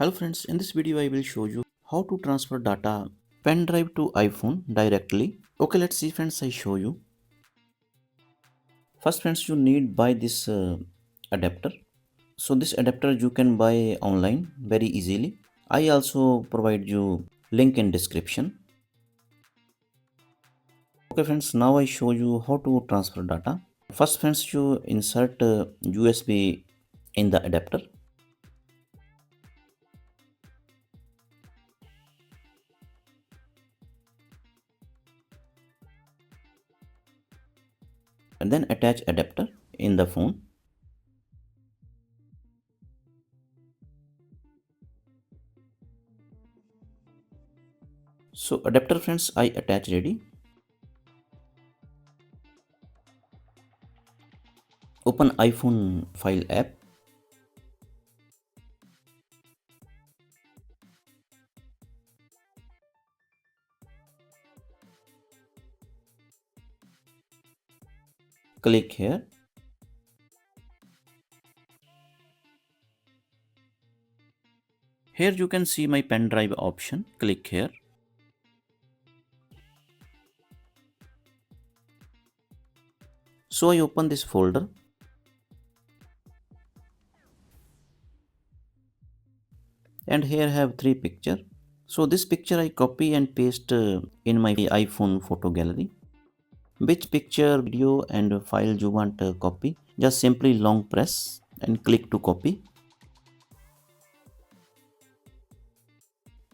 Hello friends, in this video I will show you how to transfer data pen drive to iPhone directly. Okay, let's see friends, I show you. First friends, you need buy this adapter. So this adapter you can buy online very easily. I also provide you link in description. Okay friends, now I show you how to transfer data. First friends, you insert USB in the adapter. And then attach adapter in the phone. So adapter friends, I attach ready. Open iPhone file app. Click here. Here you can see my pen drive option. Click here. So I open this folder. And here I have three picture. So this picture I copy and paste in my iPhone photo gallery. Which picture, video and file you want to copy? Just simply long press and click to copy.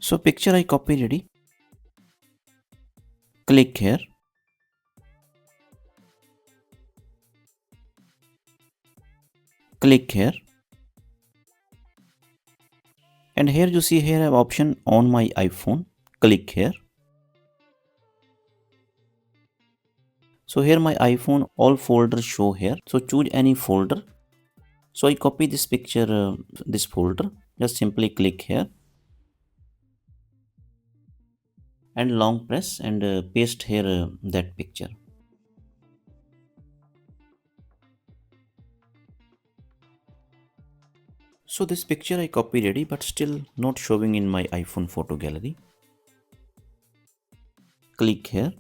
So picture I copy ready. Click here. Click here. And here you see here I have option on my iPhone. Click here. So here my iPhone all folders show here. So choose any folder. So I copy this picture, this folder. Just simply click here and long press and paste here that picture. So this picture I copy ready but still not showing in my iPhone photo gallery. Click here.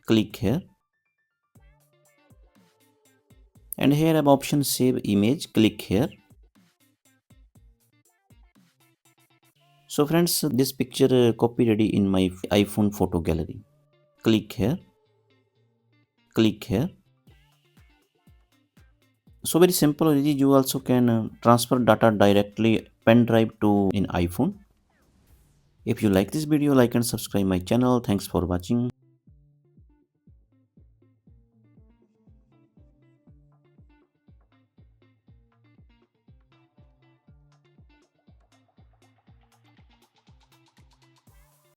Click here. And here I have option save image. Click here. So friends, this picture copy ready in my iPhone photo gallery. Click here. Click here. So very simple, easy. You also can transfer data directly pen drive to in iPhone. If you like this video, like and subscribe my channel. Thanks for watching.